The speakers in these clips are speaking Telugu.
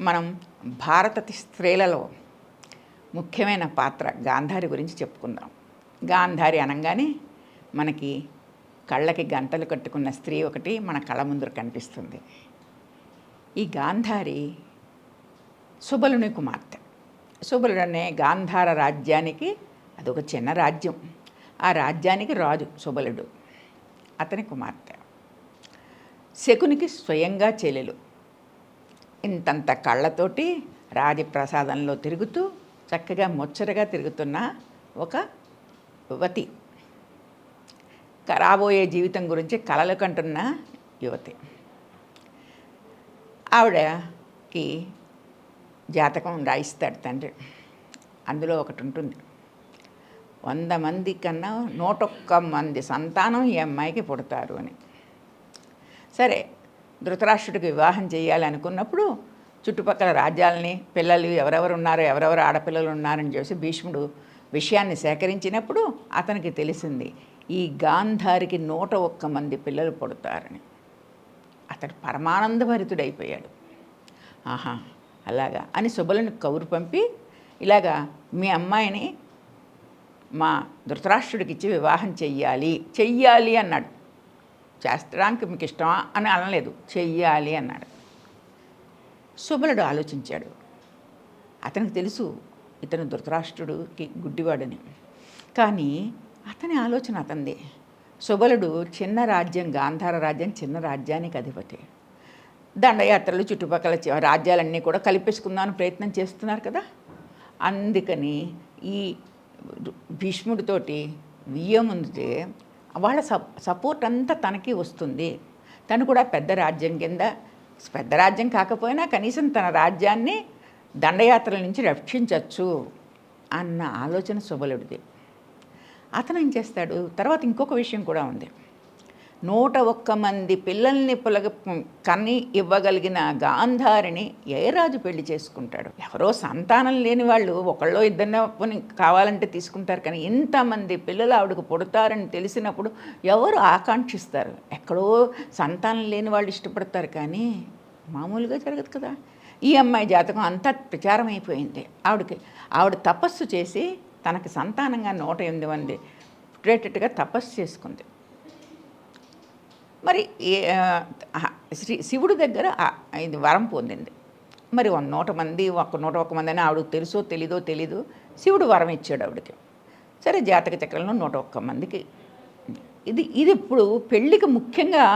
మనం భారత స్త్రీలలో ముఖ్యమైన పాత్ర గాంధారి గురించి చెప్పుకుందాం. గాంధారి అనగానే మనకి కళ్ళకి గంటలు కట్టుకున్న స్త్రీ ఒకటి మన కళ్ళ ముందర కనిపిస్తుంది. ఈ గాంధారి సుబలుని కుమార్తె. సుబలుడు అనే గాంధార రాజ్యానికి అదొక చిన్న రాజ్యం. ఆ రాజ్యానికి రాజు సుబలుడు, అతని కుమార్తె. శకునికి స్వయంగా చెల్లెలు. ఇంతంత కళ్ళతోటి రాజప్రసాదంలో తిరుగుతూ చక్కగా ముచ్చటగా తిరుగుతున్న ఒక యువతి, రాబోయే జీవితం గురించి కలలు కంటున్న యువతి. ఆవిడకి జాతకం రాయిస్తాడు తండ్రి. అందులో ఒకటి ఉంటుంది, 100 మంది కన్నా 101 మంది సంతానం ఈ అమ్మాయికి పుడతారు అని. సరే, ధృతరాష్ట్రుడికి వివాహం చేయాలి అనుకున్నప్పుడు చుట్టుపక్కల రాజ్యాలని పిల్లలు ఎవరెవరు ఉన్నారో, ఎవరెవరు ఆడపిల్లలు ఉన్నారని చూసి భీష్ముడు విషయాన్ని సేకరించినప్పుడు అతనికి తెలిసింది ఈ గాంధారికి 101 మంది పిల్లలు పుడతారని. అతడు పరమానందభరితుడైపోయాడు. ఆహా, అలాగా అని సుబలుని కౌరు పంపి, ఇలాగా మీ అమ్మాయిని మా ధృతరాష్ట్రుడికి ఇచ్చి వివాహం చెయ్యాలి అన్నాడు. చేస్తాడానికి మీకు ఇష్టమా అని అనలేదు, చెయ్యాలి అన్నాడు. సుబలుడు ఆలోచించాడు. అతనికి తెలుసు ఇతను ధృతరాష్ట్రుడికి గుడ్డివాడని, కానీ అతని ఆలోచన అతనిదే. సుబలుడు చిన్న రాజ్యం, గాంధార రాజ్యం చిన్న రాజ్యానికి అధిపతి. దండయాత్రలు చుట్టుపక్కల రాజ్యాలన్నీ కూడా కలిపేసుకుందామని ప్రయత్నం చేస్తున్నారు కదా. అందుకని ఈ భీష్ముడితోటి వియ్యముందే వాళ్ళ సపోర్ట్ అంతా తనకి వస్తుంది. తను కూడా పెద్ద రాజ్యం కింద, పెద్ద రాజ్యం కాకపోయినా కనీసం తన రాజ్యాన్ని దండయాత్రల నుంచి రక్షించవచ్చు అన్న ఆలోచన సుబలుడిది. అతను ఏం చేస్తాడు, తర్వాత ఇంకొక విషయం కూడా ఉంది. 101 మంది పిల్లల్ని కన్ని ఇవ్వగలిగిన గాంధారిని ఏ రాజు పెళ్లి చేసుకుంటాడు? ఎవరో సంతానం లేని వాళ్ళు ఒకళ్ళో ఇద్దరిని కావాలంటే తీసుకుంటారు, కానీ ఇంతమంది పిల్లలు ఆవిడకు పుడతారని తెలిసినప్పుడు ఎవరు ఆకాంక్షిస్తారు? ఎక్కడో సంతానం లేని వాళ్ళు ఇష్టపడతారు, కానీ మామూలుగా జరగదు కదా. ఈ అమ్మాయి జాతకం అంతా ప్రచారం అయిపోయింది. ఆవిడ తపస్సు చేసి తనకి సంతానంగా 108 మంది పుట్టేటట్టుగా తపస్సు చేసుకుంది. మరి శివుడి దగ్గర ఇది వరం పొందింది. మరి 100 మంది 101 మంది అని ఆవిడకు తెలుసో తెలీదో శివుడు వరం ఇచ్చాడు ఆవిడకి. సరే, జాతక చక్రంలో 101 మందికి ఇది ఇప్పుడు పెళ్ళికి ముఖ్యంగా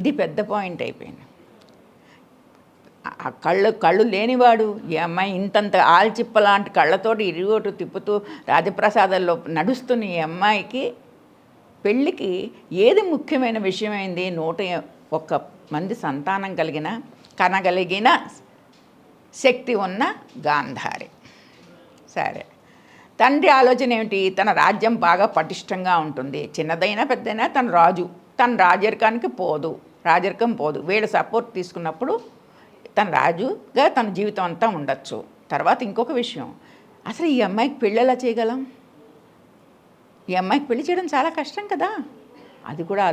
ఇది పెద్ద పాయింట్ అయిపోయింది. కళ్ళు లేనివాడు ఈ అమ్మాయి ఇంతంత ఆల్చిప్ప లాంటి కళ్ళతోటి ఇరుగోటు తిప్పుతూ రాజప్రసాదాల్లో నడుస్తున్న ఈ అమ్మాయికి పెళ్ళికి ఏది ముఖ్యమైన విషయమైంది? 101 మంది సంతానం కనగలిగిన శక్తి ఉన్న గాంధారి. సరే, తండ్రి ఆలోచన ఏమిటి? తన రాజ్యం బాగా పటిష్టంగా ఉంటుంది, చిన్నదైనా పెద్దదైనా తన రాజరికం పోదు. వీళ్ళ సపోర్ట్ తీసుకున్నప్పుడు తన రాజుగా తన జీవితం అంతా ఉండొచ్చు. తర్వాత ఇంకొక విషయం, అసలు ఈ అమ్మాయికి పెళ్ళి ఎలా చేయగలం? ఈ అమ్మాయికి పెళ్లి చేయడం చాలా కష్టం కదా. అది కూడా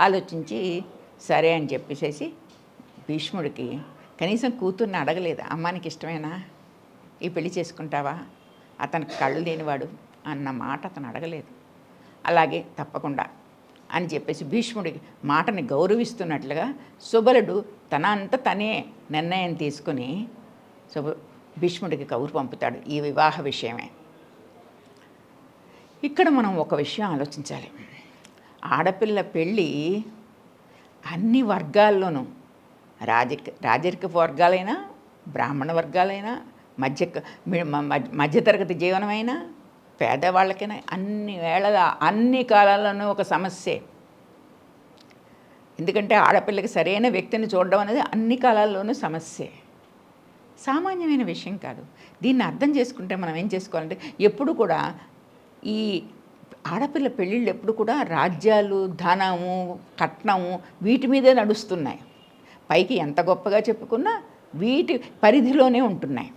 ఆలోచించి సరే అని చెప్పేసి భీష్ముడికి కనీసం కూతుర్ని అడగలేదు. అమ్మానికి ఇష్టమేనా, ఈ పెళ్లి చేసుకుంటావా, అతనికి కళ్ళు లేనివాడు అన్న మాట అతను అడగలేదు. అలాగే తప్పకుండా అని చెప్పేసి భీష్ముడికి మాటని గౌరవిస్తున్నట్లుగా సుబలుడు తనే నిర్ణయం తీసుకుని భీష్ముడికి కబురు పంపుతాడు ఈ వివాహ విషయమే. ఇక్కడ మనం ఒక విషయం ఆలోచించాలి. ఆడపిల్ల పెళ్ళి అన్ని వర్గాల్లోనూ, రాజరికపు వర్గాలైనా, బ్రాహ్మణ వర్గాలైనా, మధ్యతరగతి జీవనమైనా, పేదవాళ్ళకైనా అన్ని కాలాల్లోనూ ఒక సమస్యే. ఎందుకంటే ఆడపిల్లకి సరైన వ్యక్తిని చూడడం అనేది అన్ని కాలాల్లోనూ సమస్యే, సామాన్యమైన విషయం కాదు. దీన్ని అర్థం చేసుకుంటే మనం ఏం చేసుకోవాలంటే, ఎప్పుడు కూడా ఈ ఆడపిల్ల పెళ్ళిళ్ళు ఎప్పుడు కూడా రాజ్యాలు, ధనము, కట్నము వీటి మీదే నడుస్తున్నాయి. పైకి ఎంత గొప్పగా చెప్పుకున్నా వీటి పరిధిలోనే ఉంటున్నాయి.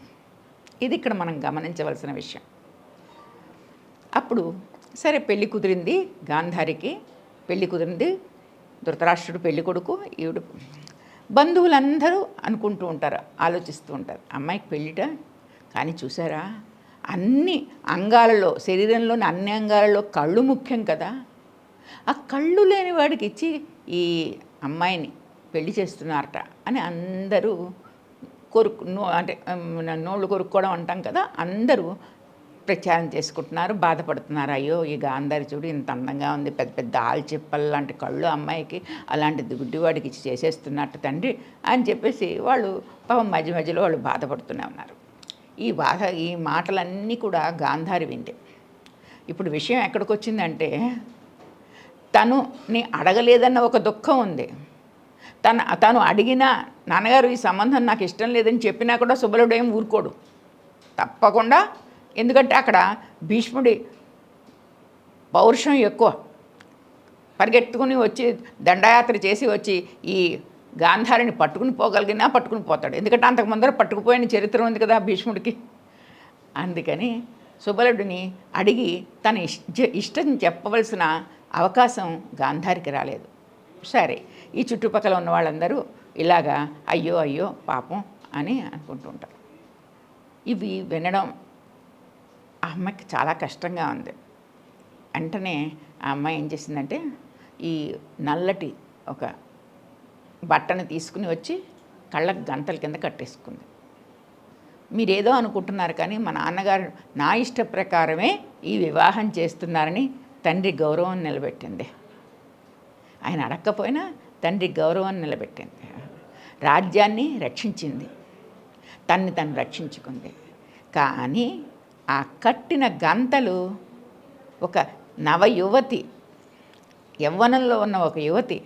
ఇది ఇక్కడ మనం గమనించవలసిన విషయం. అప్పుడు సరే, పెళ్ళి కుదిరింది గాంధారికి, పెళ్ళి కుదిరింది. ధృతరాష్ట్రుడు పెళ్ళి కొడుకు, ఈవిడు బంధువులందరూ అనుకుంటూ ఉంటారు, ఆలోచిస్తూ ఉంటారు, అమ్మాయికి పెళ్ళిట. కానీ చూసారా, అన్ని అంగాలలో, శరీరంలోని అన్ని అంగాలలో కళ్ళు ముఖ్యం కదా. ఆ కళ్ళు లేని వాడికి ఇచ్చి ఈ అమ్మాయిని పెళ్లి చేస్తున్నారట అని అందరూ అంటే నోళ్ళు కొరుక్కోవడం అంటాం కదా, అందరూ ప్రచారం చేసుకుంటున్నారు, బాధపడుతున్నారు. అయ్యో ఈ గాంధారి చూడు ఇంత అందంగా ఉంది, పెద్ద పెద్ద ఆల్చిప్పలు లాంటి కళ్ళు అమ్మాయికి, అలాంటిది గుడ్డివాడికి ఇచ్చి చేసేస్తున్నట్టు తండ్రి అని చెప్పేసి వాళ్ళు పాపం మధ్య మధ్యలో వాళ్ళు బాధపడుతూనే ఉన్నారు. ఈ మాటలన్నీ కూడా గాంధారి వింది. ఇప్పుడు విషయం ఎక్కడికి వచ్చిందంటే, తనుని అడగలేదన్న ఒక దుఃఖం ఉంది. తను అడిగినా, నాన్నగారు ఈ సంబంధం నాకు ఇష్టం లేదని చెప్పినా కూడా సుబలుడు ఏం ఊరుకోడు, తప్పకుండా. ఎందుకంటే అక్కడ భీష్ముడి పౌరుషం ఎక్కువ. పరిగెత్తుకుని వచ్చి దండయాత్ర చేసి వచ్చి ఈ గాంధారిని పట్టుకుని పోగలిగినా పట్టుకుని పోతాడు. ఎందుకంటే అంతకు ముందర పట్టుకుపోయిన చరిత్ర ఉంది కదా భీష్ముడికి. అందుకని సుబలుడిని అడిగి తన ఇష్టం చెప్పవలసిన అవకాశం గాంధారికి రాలేదు. సరే, ఈ చుట్టుపక్కల ఉన్న వాళ్ళందరూ ఇలాగా అయ్యో అయ్యో పాపం అని అనుకుంటూ ఉంటారు. ఇవి వినడం ఆ అమ్మాయికి చాలా కష్టంగా ఉంది. వెంటనే ఆ అమ్మాయి ఏం చేసిందంటే, ఈ నల్లటి ఒక బట్టను తీసుకుని వచ్చి కళ్ళకు గంతల కింద కట్టేసుకుంది. మీరేదో అనుకుంటున్నారు కానీ మా నాన్నగారు నా ఇష్ట ప్రకారమే ఈ వివాహం చేస్తున్నారని తండ్రి గౌరవం నిలబెట్టింది. ఆయన అడగకపోయినా తండ్రి గౌరవం నిలబెట్టింది. రాజ్యాన్ని రక్షించింది, తను రక్షించుకుంది. కానీ ఆ కట్టిన గంతలు ఒక నవయువతి, యవ్వనంలో ఉన్న ఒక యువతి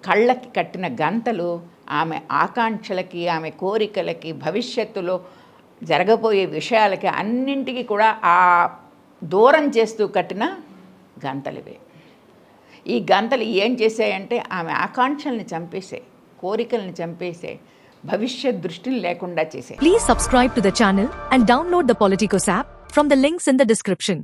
కళ్ళకి కట్టిన గంతలు ఆమె ఆకాంక్షలకి, ఆమె కోరికలకి, భవిష్యత్తులో జరగబోయే విషయాలకి అన్నింటికి కూడా ఆ దూరం చేస్తూ కట్టిన గంతలివే. ఈ గంతలు ఏం చేశాయంటే ఆమె ఆకాంక్షల్ని చంపేసే, కోరికల్ని చంపేసే, భవిష్యత్ దృష్టిని లేకుండా చేసే. Please subscribe to the channel and download the Politicos app from the links in the description.